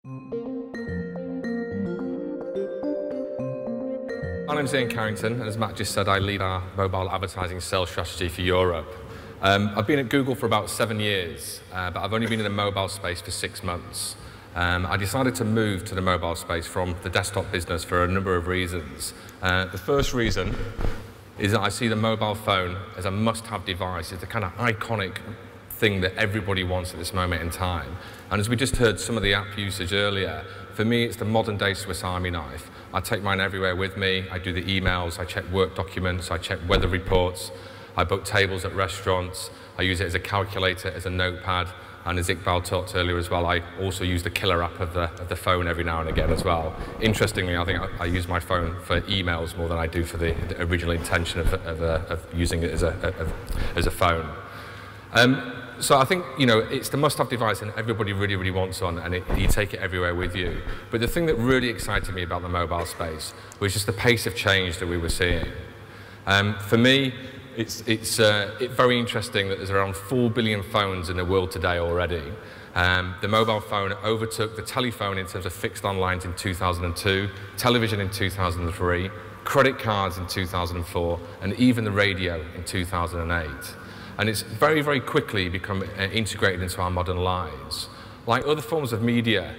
My name's Carrington, and as Matt just said, I lead our mobile advertising sales strategy for Europe. I've been at Google for about 7 years, but I've only been in the mobile space for 6 months. I decided to move to the mobile space from the desktop business for a number of reasons. The first reason is that I see the mobile phone as a must-have device. It's the kind of iconic thing that everybody wants at this moment in time. And as we just heard some of the app usage earlier, for me it's the modern-day Swiss Army knife. I take mine everywhere with me. I do the emails, I check work documents, I check weather reports, I book tables at restaurants, I use it as a calculator, as a notepad, and as Iqbal talked earlier as well, I also use the killer app of the phone every now and again as well. Interestingly, I think I use my phone for emails more than I do for the original intention of using it as a phone. So I think, you know, it's the must-have device and everybody really, really wants one, and you take it everywhere with you. But the thing that really excited me about the mobile space was just the pace of change that we were seeing. For me, it's very interesting that there's around 4 billion phones in the world today already. The mobile phone overtook the telephone in terms of fixed onlines in 2002, television in 2003, credit cards in 2004, and even the radio in 2008. And it's very, very quickly become integrated into our modern lives. Like other forms of media,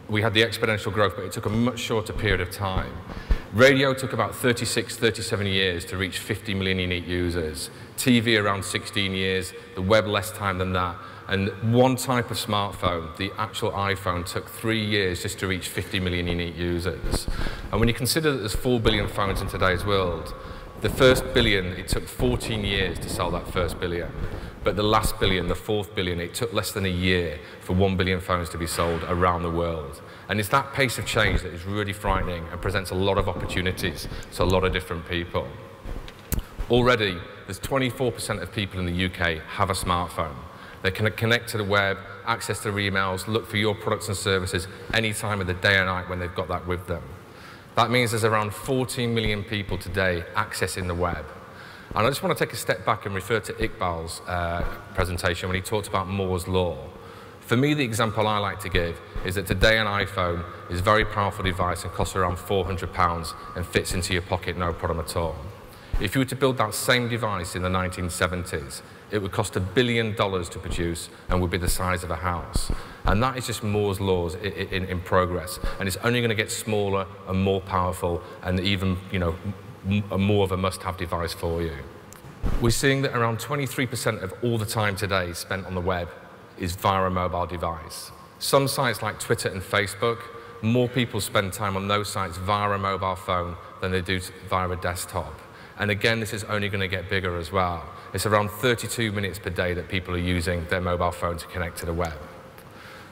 we had the exponential growth, but it took a much shorter period of time. Radio took about 36, 37 years to reach 50 million unique users. TV around 16 years, the web less time than that. And one type of smartphone, the actual iPhone, took 3 years just to reach 50 million unique users. And when you consider that there's 4 billion phones in today's world, the first billion, it took 14 years to sell that first billion. But the last billion, the fourth billion, it took less than a year for 1 billion phones to be sold around the world. And it's that pace of change that is really frightening and presents a lot of opportunities to a lot of different people. Already, there's 24% of people in the UK have a smartphone. They can connect to the web, access their emails, look for your products and services any time of the day or night when they've got that with them. That means there's around 14 million people today accessing the web. And I just want to take a step back and refer to Iqbal's presentation when he talked about Moore's Law. For me, the example I like to give is that today an iPhone is a very powerful device and costs around £400 and fits into your pocket no problem at all. If you were to build that same device in the 1970s, it would cost $1 billion to produce and would be the size of a house. And that is just Moore's laws in progress. And it's only going to get smaller and more powerful and even, you know, more of a must-have device for you. We're seeing that around 23% of all the time today spent on the web is via a mobile device. Some sites like Twitter and Facebook, more people spend time on those sites via a mobile phone than they do via a desktop. And again, this is only going to get bigger as well. It's around 32 minutes per day that people are using their mobile phone to connect to the web.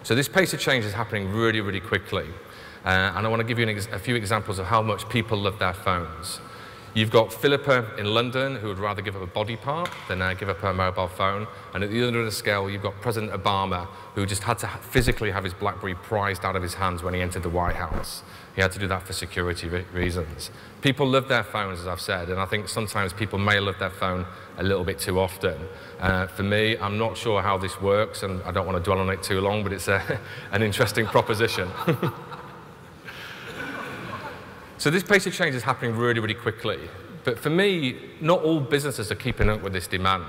So this pace of change is happening really, really quickly. And I want to give you a few examples of how much people love their phones. You've got Philippa in London, who would rather give up a body part than give up her mobile phone. And at the other end of the scale, you've got President Obama, who just had to physically have his BlackBerry prized out of his hands when he entered the White House. He had to do that for security reasons. People love their phones, as I've said, and I think sometimes people may love their phone a little bit too often. For me, I'm not sure how this works, and I don't want to dwell on it too long, but it's an interesting proposition. So this pace of change is happening really, really quickly. But for me, not all businesses are keeping up with this demand.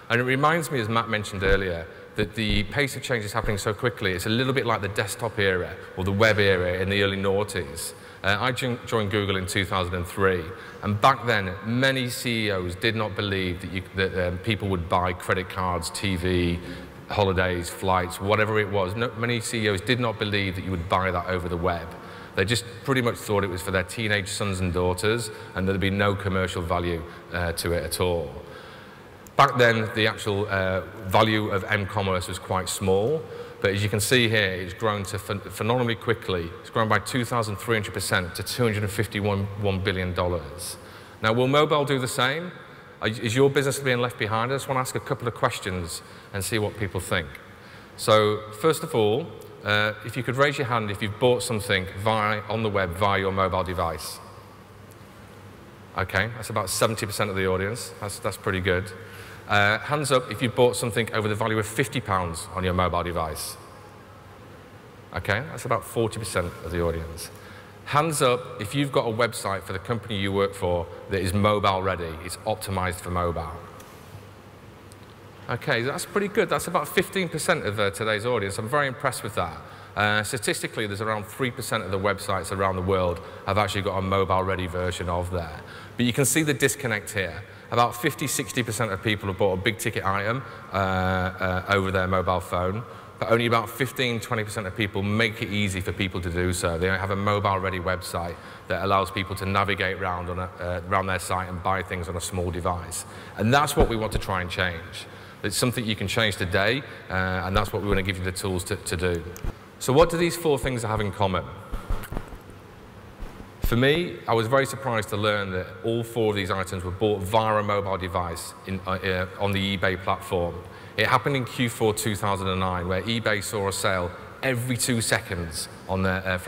And it reminds me, as Matt mentioned earlier, that the pace of change is happening so quickly. It's a little bit like the desktop era or the web era in the early noughties. I joined Google in 2003, and back then, many CEOs did not believe that people would buy credit cards, TV, holidays, flights, whatever it was. Many CEOs did not believe that you would buy that over the web. They just pretty much thought it was for their teenage sons and daughters, and there'd be no commercial value to it at all. Back then, the actual value of m-commerce was quite small, but as you can see here, it's grown to phenomenally quickly. It's grown by 2,300% to $251 billion. Now, will mobile do the same? Is your business being left behind? I just want to ask a couple of questions and see what people think. So, first of all, if you could raise your hand if you've bought something on the web via your mobile device. Okay, that's about 70% of the audience. That's pretty good. Hands up if you bought something over the value of £50 on your mobile device. Okay, that's about 40% of the audience. Hands up if you've got a website for the company you work for that is mobile ready, it's optimized for mobile. Okay, that's pretty good. That's about 15% of today's audience. I'm very impressed with that. Statistically, there's around 3% of the websites around the world have actually got a mobile-ready version of there. But you can see the disconnect here. About 50–60% of people have bought a big-ticket item over their mobile phone, but only about 15–20% of people make it easy for people to do so. They have a mobile-ready website that allows people to navigate around their site and buy things on a small device. And that's what we want to try and change. It's something you can change today, and that's what we want to give you the tools to do. So what do these 4 things have in common? For me, I was very surprised to learn that all 4 of these items were bought via a mobile device on the eBay platform. It happened in Q4 2009, where eBay saw a sale every 2 seconds from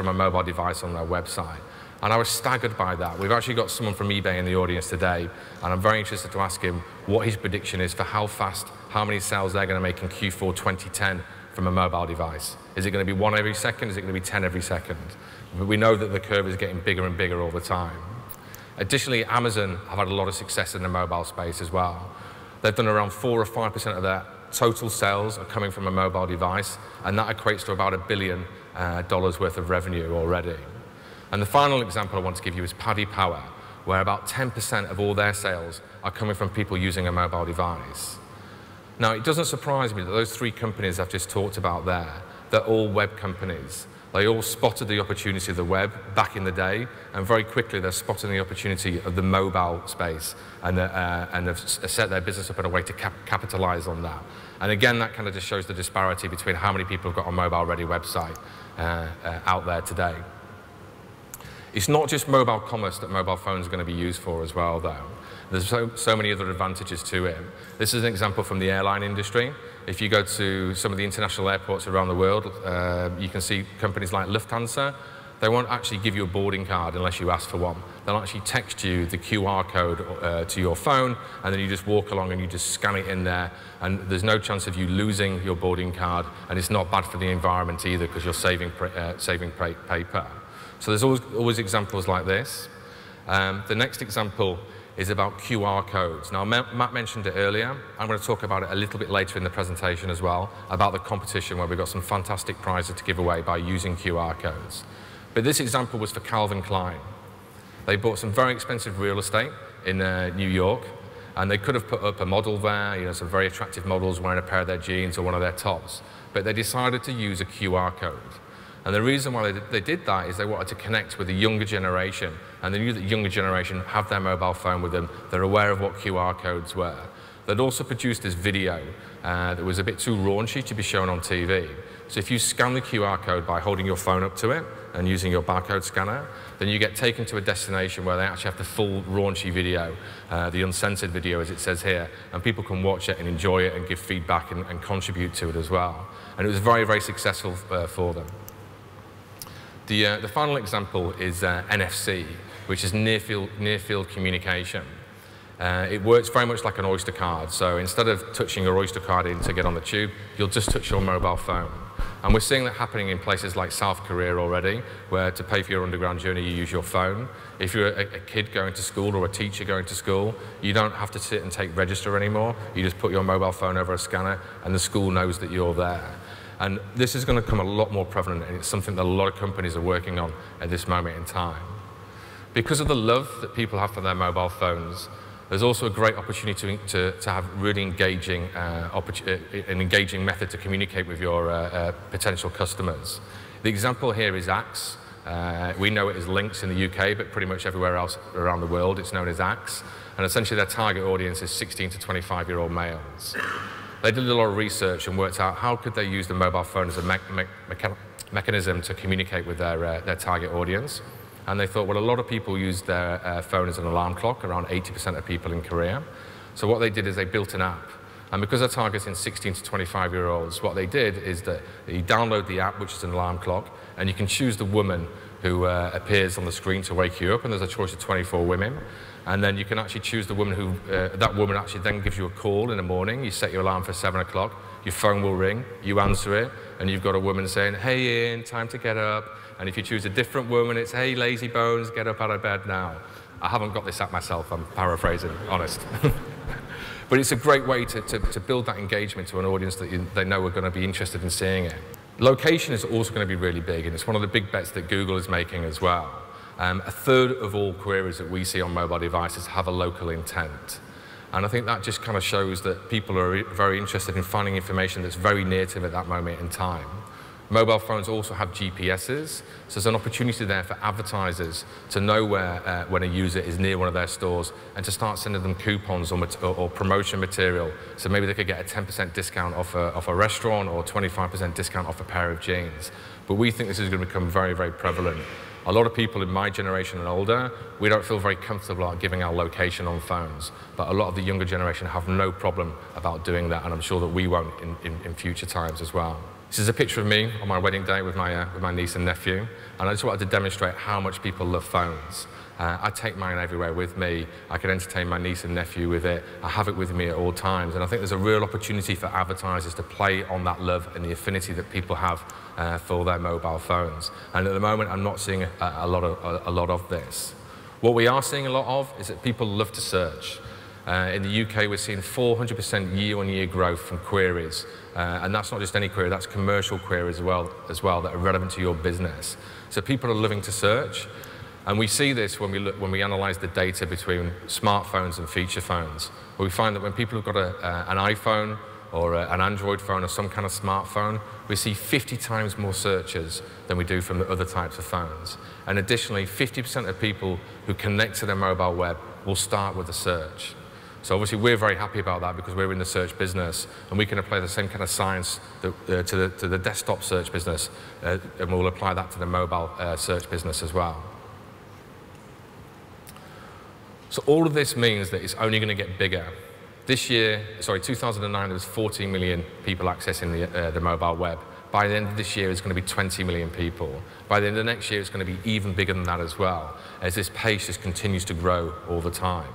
a mobile device on their website. And I was staggered by that. We've actually got someone from eBay in the audience today, and I'm very interested to ask him what his prediction is for how many sales they're going to make in Q4 2010 from a mobile device. Is it going to be 1 every second? Is it going to be 10 every second? But we know that the curve is getting bigger and bigger all the time. Additionally, Amazon have had a lot of success in the mobile space as well. They've done around 4 or 5% of their total sales are coming from a mobile device, and that equates to about $1 billion worth of revenue already. And the final example I want to give you is Paddy Power, where about 10% of all their sales are coming from people using a mobile device. Now, it doesn't surprise me that those 3 companies I've just talked about there, they're all web companies. They all spotted the opportunity of the web back in the day, and very quickly they're spotting the opportunity of the mobile space, and have set their business up in a way to capitalize on that. And again, that kind of just shows the disparity between how many people have got a mobile-ready website out there today. It's not just mobile commerce that mobile phones are going to be used for as well, though. There's so many other advantages to it. This is an example from the airline industry. If you go to some of the international airports around the world, you can see companies like Lufthansa. They won't actually give you a boarding card unless you ask for one. They'll actually text you the QR code to your phone, and then you just walk along and you just scan it in there, and there's no chance of you losing your boarding card, and it's not bad for the environment either because you're saving paper. So there's always examples like this. The next example is about QR codes. Now, Matt mentioned it earlier. I'm going to talk about it a little bit later in the presentation as well, about the competition where we've got some fantastic prizes to give away by using QR codes. But this example was for Calvin Klein. They bought some very expensive real estate in New York, and they could have put up a model there, some very attractive models wearing a pair of their jeans or one of their tops, but they decided to use a QR code. And the reason why they did that is they wanted to connect with the younger generation, and they knew that the younger generation have their mobile phone with them. They're aware of what QR codes were. They'd also produced this video that was a bit too raunchy to be shown on TV. So if you scan the QR code by holding your phone up to it and using your barcode scanner, then you get taken to a destination where they actually have the full raunchy video, the uncensored video as it says here, and people can watch it and enjoy it and give feedback and contribute to it as well. And it was very, very successful for them. The final example is NFC, which is near-field communication. It works very much like an Oyster card. So instead of touching your Oyster card in to get on the tube, you'll just touch your mobile phone. And we're seeing that happening in places like South Korea already, where to pay for your underground journey, you use your phone. If you're a kid going to school or a teacher going to school, you don't have to sit and take register anymore. You just put your mobile phone over a scanner, and the school knows that you're there. And this is going to become a lot more prevalent, and it's something that a lot of companies are working on at this moment in time. Because of the love that people have for their mobile phones, there's also a great opportunity to have really engaging, an engaging method to communicate with your potential customers. The example here is Axe. We know it as Lynx in the UK, but pretty much everywhere else around the world it's known as Axe. And essentially their target audience is 16 to 25-year-old males. They did a lot of research and worked out how could they use the mobile phone as a mechanism to communicate with their target audience. And they thought, well, a lot of people use their phone as an alarm clock, around 80% of people in Korea. So what they did is they built an app. And because they're targeting 16 to 25-year-olds, what they did is that you download the app, which is an alarm clock, and you can choose the woman who appears on the screen to wake you up, and there's a choice of 24 women. And then you can actually choose the woman who, that woman actually then gives you a call in the morning. You set your alarm for 7 o'clock, your phone will ring, you answer it, and you've got a woman saying, hey Ian, time to get up. And if you choose a different woman, it's, hey lazy bones, get up out of bed now. I haven't got this app myself, I'm paraphrasing, honest. But it's a great way to build that engagement to an audience that they know are going to be interested in seeing it. Location is also going to be really big, and it's one of the big bets that Google is making as well. A third of all queries that we see on mobile devices have a local intent. And I think that just kind of shows that people are very interested in finding information that's very near to them at that moment in time. Mobile phones also have GPSs, so there's an opportunity there for advertisers to know where when a user is near one of their stores and to start sending them coupons or promotion material. So maybe they could get a 10% discount off a restaurant or 25% discount off a pair of jeans. But we think this is going to become very, very prevalent. A lot of people in my generation and older, we don't feel very comfortable about giving our location on phones. But a lot of the younger generation have no problem about doing that, and I'm sure that we won't in future times as well. This is a picture of me on my wedding day with my niece and nephew, and I just wanted to demonstrate how much people love phones. I take mine everywhere with me. I can entertain my niece and nephew with it. I have it with me at all times, and I think there's a real opportunity for advertisers to play on that love and the affinity that people have for their mobile phones. And at the moment, I'm not seeing a lot of this. What we are seeing a lot of is that people love to search. In the UK, we're seeing 400% year-on-year growth from queries. And that's not just any query, that's commercial queries as well that are relevant to your business. So people are loving to search. And we see this when we analyze the data between smartphones and feature phones. Where we find that when people have got an iPhone or an Android phone or some kind of smartphone, we see 50 times more searches than we do from the other types of phones. And additionally, 50% of people who connect to their mobile web will start with a search. So obviously we're very happy about that because we're in the search business, and we can apply the same kind of science to the desktop search business, and we'll apply that to the mobile search business as well. So all of this means that it's only going to get bigger. This year, 2009, there was 14 million people accessing the mobile web. By the end of this year, it's going to be 20 million people. By the end of next year, it's going to be even bigger than that as well, as this pace just continues to grow all the time.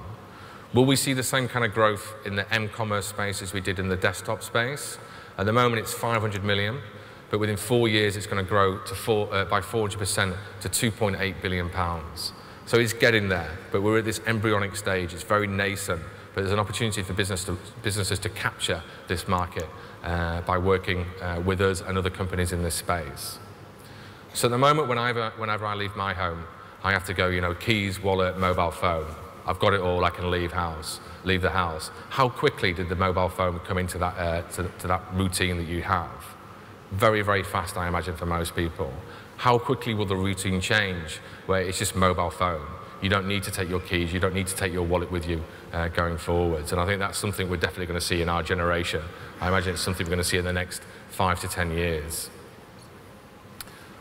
Will we see the same kind of growth in the m-commerce space as we did in the desktop space? At the moment, it's 500 million, but within 4 years, it's going to grow to by 400% to 2.8 billion pounds. So it's getting there, but we're at this embryonic stage. It's very nascent, but there's an opportunity for businesses to capture this market by working with us and other companies in this space. So at the moment, whenever I leave my home, I have to go, keys, wallet, mobile phone. I've got it all, I can leave the house. How quickly did the mobile phone come into that, to that routine that you have? Very, very fast, I imagine, for most people. How quickly will the routine change where it's just mobile phone? You don't need to take your keys, you don't need to take your wallet with you going forwards. And I think that's something we're definitely going to see in our generation. I imagine it's something we're going to see in the next 5 to 10 years.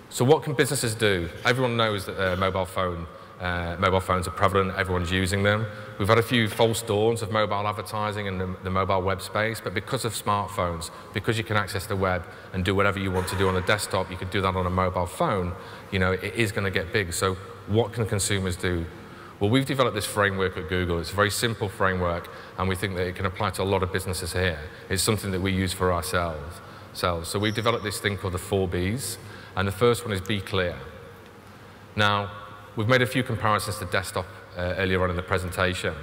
So what can businesses do? Everyone knows that mobile phones are prevalent, everyone's using them. We've had a few false dawns of mobile advertising in the mobile web space, but because of smartphones, because you can access the web and do whatever you want to do on a desktop, you can do that on a mobile phone, it is going to get big. So what can consumers do? Well, we've developed this framework at Google. It's a very simple framework, and we think that it can apply to a lot of businesses here. It's something that we use for ourselves. So we've developed this thing called the 4 Bs, and the first one is be clear. Now, we've made a few comparisons to desktop earlier on in the presentation.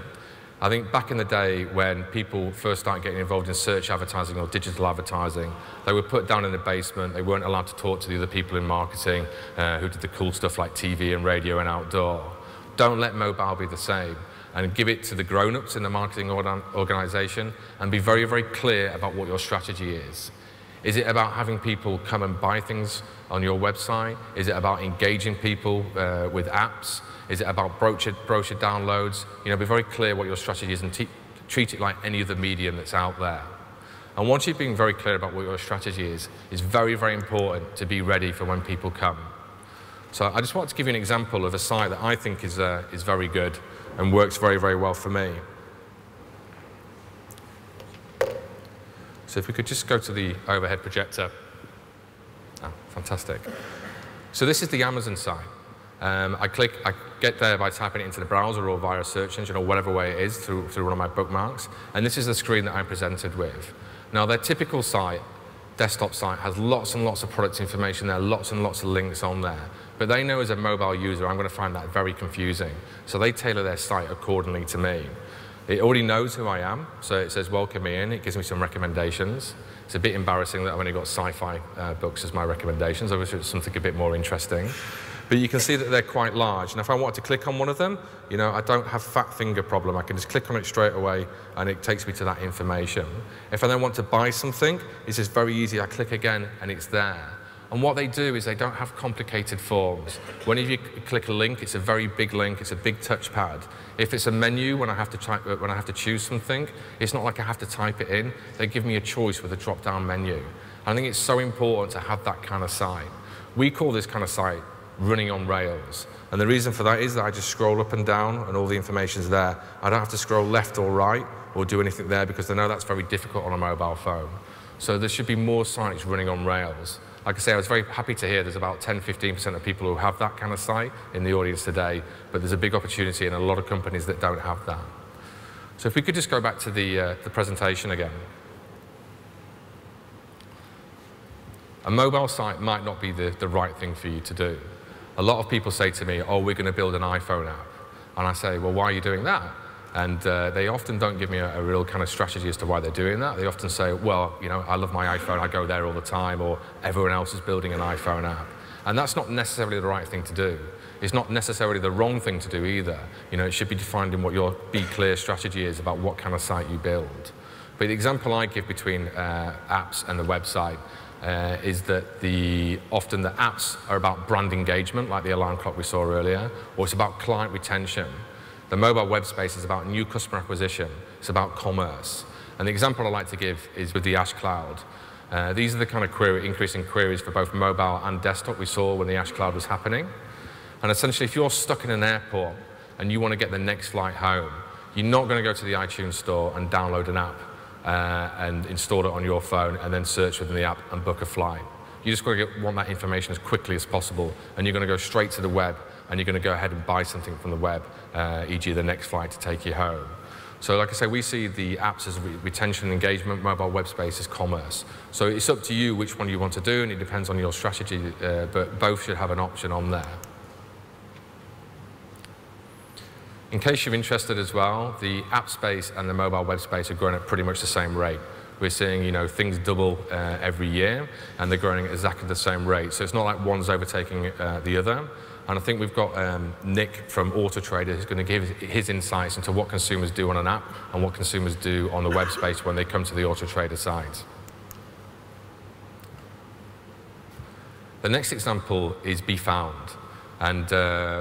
I think back in the day when people first started getting involved in search advertising or digital advertising, they were put down in the basement. They weren't allowed to talk to the other people in marketing who did the cool stuff like TV and radio and outdoor. Don't let mobile be the same, and give it to the grown-ups in the marketing organization and be very, very clear about what your strategy is. Is it about having people come and buy things on your website? Is it about engaging people with apps? Is it about brochure downloads? Be very clear what your strategy is and treat it like any other medium that's out there. And once you've been very clear about what your strategy is, it's very, very important to be ready for when people come. So I just want to give you an example of a site that I think is very good and works very, very well for me. So if we could just go to the overhead projector. Oh, fantastic. So this is the Amazon site. I get there by typing it into the browser or via a search engine or whatever way it is through one of my bookmarks. And this is the screen that I'm presented with. Now, their typical site, desktop site, has lots and lots of product information there, lots and lots of links on there. But they know as a mobile user, I'm going to find that very confusing. So they tailor their site accordingly to me. It already knows who I am, so it says, welcome me in. It gives me some recommendations. It's a bit embarrassing that I've only got sci-fi books as my recommendations. I wish it was something a bit more interesting. But you can see that they're quite large. And if I want to click on one of them, you know, I don't have fat finger problem. I can just click on it straight away, and it takes me to that information. If I then want to buy something, it's just very easy. I click again, and it's there. And what they do is they don't have complicated forms. Whenever you click a link, it's a very big link. It's a big touchpad. If it's a menu, when I have to choose something, it's not like I have to type it in. They give me a choice with a drop-down menu. I think it's so important to have that kind of site. We call this kind of site running on rails. And the reason for that is that I just scroll up and down and all the information's there. I don't have to scroll left or right or do anything there because I know that's very difficult on a mobile phone. So there should be more sites running on rails. Like I say, I was very happy to hear there's about 10–15% of people who have that kind of site in the audience today, but there's a big opportunity in a lot of companies that don't have that. So if we could just go back to the presentation again. A mobile site might not be the right thing for you to do. A lot of people say to me, oh, we're going to build an iPhone app. And I say, well, why are you doing that? And they often don't give me a real kind of strategy as to why they're doing that. They often say, well, you know, I love my iPhone, I go there all the time, or everyone else is building an iPhone app. And that's not necessarily the right thing to do. It's not necessarily the wrong thing to do either. You know, it should be defined in what your be clear strategy is about what kind of site you build. But the example I give between apps and the website is that often the apps are about brand engagement, like the alarm clock we saw earlier, or it's about client retention. The mobile web space is about new customer acquisition. It's about commerce. And the example I like to give is with the Ash Cloud. These are the kind of increasing queries for both mobile and desktop we saw when the Ash Cloud was happening. And essentially, if you're stuck in an airport and you want to get the next flight home, you're not going to go to the iTunes store and download an app and install it on your phone and then search within the app and book a flight. You just want that information as quickly as possible, and you're going to go straight to the web, and you're going to go ahead and buy something from the web, e.g. the next flight to take you home. So like I say, we see the apps as retention and engagement, mobile web space as commerce. So it's up to you which one you want to do, and it depends on your strategy, but both should have an option on there. In case you're interested as well, the app space and the mobile web space are growing at pretty much the same rate. We're seeing, you know, things double every year, and they're growing at exactly the same rate. So it's not like one's overtaking the other. And I think we've got Nick from Autotrader who's going to give his insights into what consumers do on an app and what consumers do on the web space when they come to the Autotrader site. The next example is Be Found. And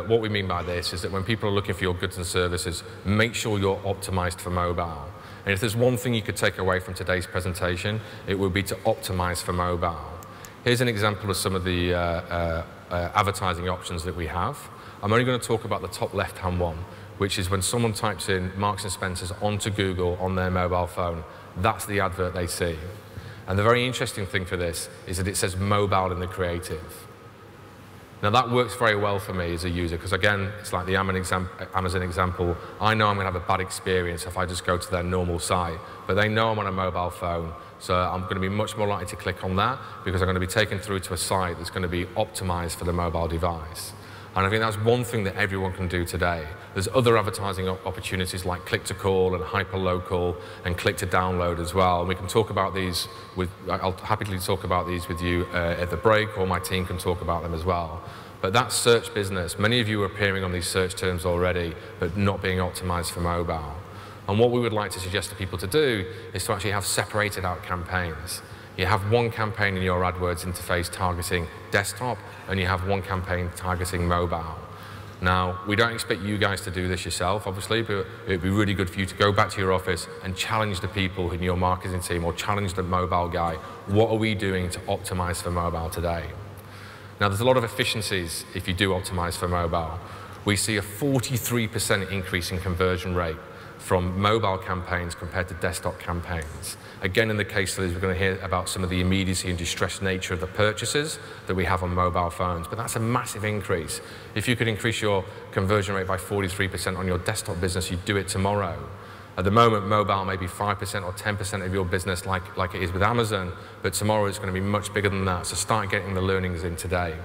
what we mean by this is that when people are looking for your goods and services, make sure you're optimized for mobile. And if there's one thing you could take away from today's presentation, it would be to optimize for mobile. Here's an example of some of the advertising options that we have. I'm only going to talk about the top left-hand one, which is when someone types in Marks & Spencer's onto Google on their mobile phone, that's the advert they see. And the very interesting thing for this is that it says mobile in the creative. Now that works very well for me as a user, because again, it's like the Amazon example. I know I'm going to have a bad experience if I just go to their normal site, but they know I'm on a mobile phone, so I'm going to be much more likely to click on that because I'm going to be taken through to a site that's going to be optimized for the mobile device. And I think that's one thing that everyone can do today. There's other advertising opportunities like click-to-call and hyper-local and click-to-download as well. And we can talk about these I'll happily talk about these with you at the break, or my team can talk about them as well. But that search business, many of you are appearing on these search terms already, but not being optimized for mobile. And what we would like to suggest to people to do is to actually have separated out campaigns. You have one campaign in your AdWords interface targeting desktop, and you have one campaign targeting mobile. Now, we don't expect you guys to do this yourself, obviously, but it'd be really good for you to go back to your office and challenge the people in your marketing team, or challenge the mobile guy. What are we doing to optimize for mobile today? Now, there's a lot of efficiencies if you do optimize for mobile. We see a 43% increase in conversion rate from mobile campaigns compared to desktop campaigns. Again, in the case studies, we're going to hear about some of the immediacy and distressed nature of the purchases that we have on mobile phones, but that's a massive increase. If you could increase your conversion rate by 43% on your desktop business, you'd do it tomorrow. At the moment, mobile may be 5% or 10% of your business like it is with Amazon, but tomorrow it's going to be much bigger than that, so start getting the learnings in today.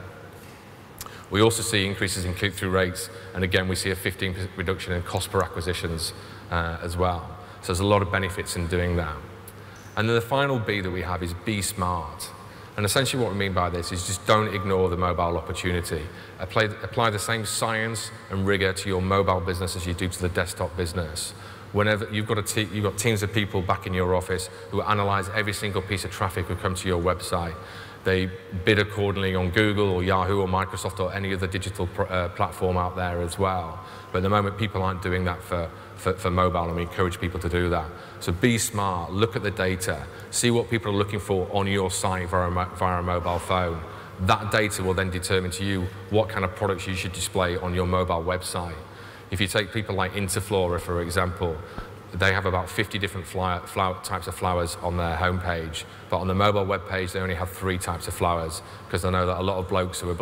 We also see increases in click-through rates, and again, we see a 15% reduction in cost per acquisitions as well. So there's a lot of benefits in doing that. And then the final B that we have is be smart. And essentially what we mean by this is just don't ignore the mobile opportunity. Apply the same science and rigor to your mobile business as you do to the desktop business. Whenever you've got teams of people back in your office who analyze every single piece of traffic who come to your website. They bid accordingly on Google or Yahoo or Microsoft or any other digital platform out there as well. But at the moment, people aren't doing that for mobile, and we encourage people to do that. So be smart, look at the data, see what people are looking for on your site via a mobile phone. That data will then determine to you what kind of products you should display on your mobile website. If you take people like Interflora, for example, they have about 50 different types of flowers on their homepage, but on the mobile web page they only have 3 types of flowers, because they know that a lot of blokes who are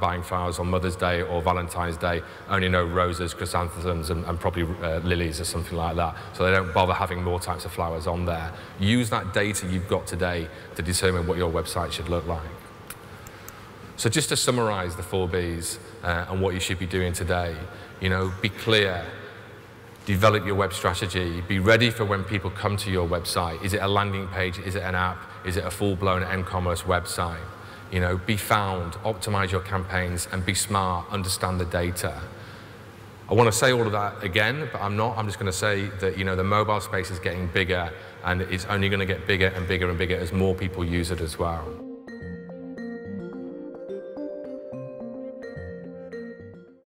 buying flowers on Mother's Day or Valentine's Day only know roses, chrysanthemums, and probably lilies or something like that, so they don't bother having more types of flowers on there. Use that data you've got today to determine what your website should look like. So just to summarize the 4 Bs and what you should be doing today, be clear. Develop your web strategy. Be ready for when people come to your website. Is it a landing page? Is it an app? Is it a full-blown m-commerce website? Be found, optimize your campaigns, and be smart, understand the data. I want to say all of that again, but I'm not. I'm just going to say that the mobile space is getting bigger, and it's only going to get bigger and bigger and bigger as more people use it as well.